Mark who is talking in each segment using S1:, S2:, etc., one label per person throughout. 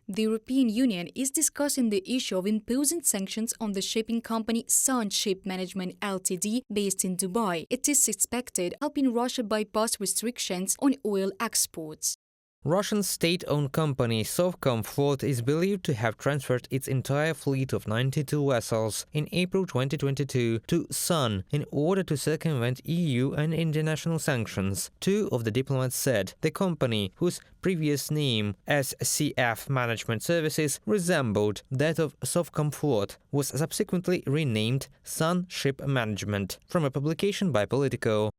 S1: The European Union is discussing the issue of imposing sanctions on the shipping company Sun Ship Management Ltd. based in Dubai. It is expected helping Russia bypass restrictions on oil exports.
S2: Russian state-owned company Sovcomflot is believed to have transferred its entire fleet of 92 vessels in April 2022 to Sun in order to circumvent EU and international sanctions. Two of the diplomats said the company, whose previous name SCF Management Services resembled that of Sovcomflot, was subsequently renamed Sun Ship Management from a publication by Politico.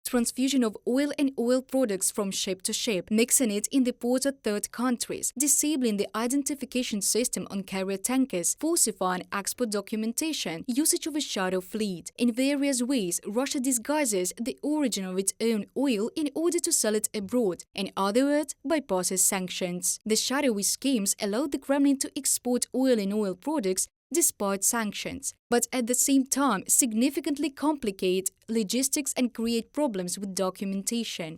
S1: Transfusion of oil and oil products from ship to ship, mixing it in the ports of third countries, disabling the identification system on carrier tankers, falsifying export documentation, usage of a shadow fleet. In various ways, Russia disguises the origin of its own oil in order to sell it abroad, in other words, bypasses sanctions. The shadowy schemes allowed the Kremlin to export oil and oil products despite sanctions, but at the same time significantly complicate logistics and create problems with documentation.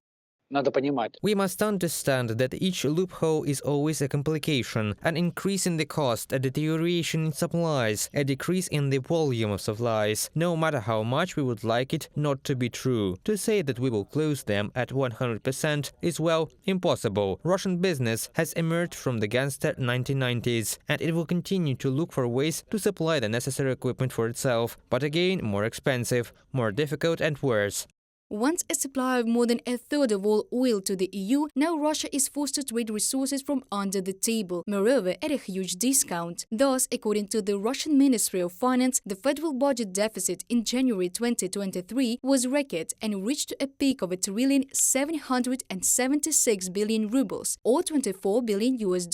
S2: We must understand that each loophole is always a complication, an increase in the cost, a deterioration in supplies, a decrease in the volume of supplies, no matter how much we would like it not to be true. To say that we will close them at 100% is, well, impossible. Russian business has emerged from the gangster 1990s, and it will continue to look for ways to supply the necessary equipment for itself, but again more expensive, more difficult and worse.
S1: Once a supplier of more than a third of all oil to the EU, now Russia is forced to trade resources from under the table, moreover at a huge discount. Thus, according to the Russian Ministry of Finance, the federal budget deficit in January 2023 was record and reached a peak of $1,776 billion rubles, or $24 billion US,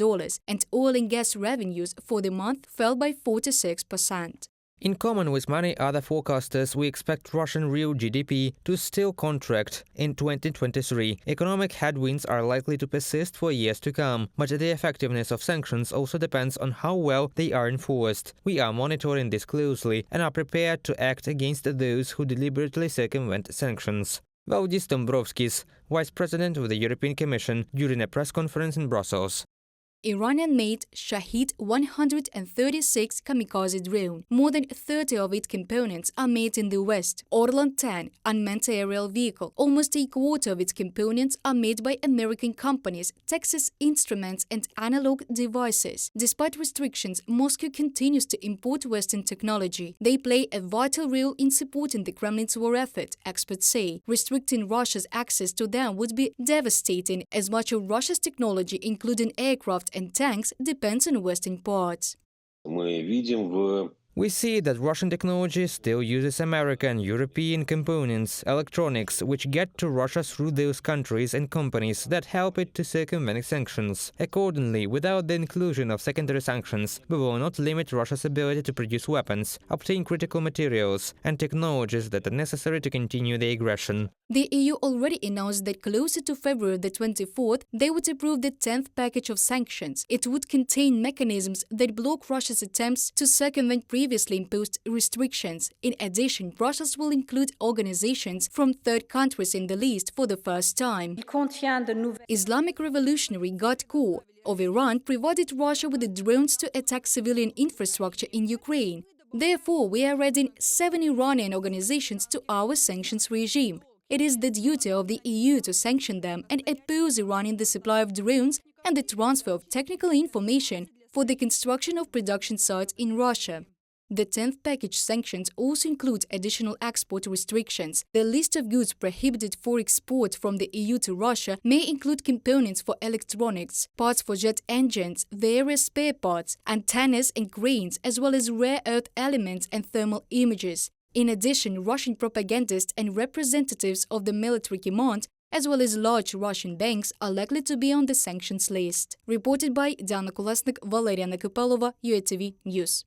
S1: and oil and gas revenues for the month fell by 46%.
S2: In common with many other forecasters, we expect Russian real GDP to still contract in 2023. Economic headwinds are likely to persist for years to come, but the effectiveness of sanctions also depends on how well they are enforced. We are monitoring this closely and are prepared to act against those who deliberately circumvent sanctions. Valdis Dombrovskis, Vice President of the European Commission, during a press conference in Brussels.
S1: Iranian-made Shahed 136 kamikaze drone. More than 30 of its components are made in the West. Orlan 10 unmanned aerial vehicle. Almost a quarter of its components are made by American companies, Texas Instruments and Analog Devices. Despite restrictions, Moscow continues to import Western technology. They play a vital role in supporting the Kremlin's war effort, experts say. Restricting Russia's access to them would be devastating, as much of Russia's technology, including aircraft and tanks, depends on Western parts.
S2: We see that Russian technology still uses American, European components, electronics, which get to Russia through those countries and companies that help it to circumvent sanctions. Accordingly, without the inclusion of secondary sanctions, we will not limit Russia's ability to produce weapons, obtain critical materials and technologies that are necessary to continue the aggression.
S1: The EU already announced that closer to February the 24th, they would approve the 10th package of sanctions. It would contain mechanisms that block Russia's attempts to circumvent previously imposed restrictions. In addition, Brussels will include organizations from third countries in the list for the first time. Islamic Revolutionary Guard Corps of Iran provided Russia with the drones to attack civilian infrastructure in Ukraine. Therefore, we are adding 7 Iranian organizations to our sanctions regime. It is the duty of the EU to sanction them and oppose Iran in the supply of drones and the transfer of technical information for the construction of production sites in Russia. The 10th package sanctions also include additional export restrictions. The list of goods prohibited for export from the EU to Russia may include components for electronics, parts for jet engines, various spare parts, antennas and cranes, as well as rare earth elements and thermal images. In addition, Russian propagandists and representatives of the military command, as well as large Russian banks, are likely to be on the sanctions list. Reported by Diana Kolesnik, Valeria Nekopelova, UATV News.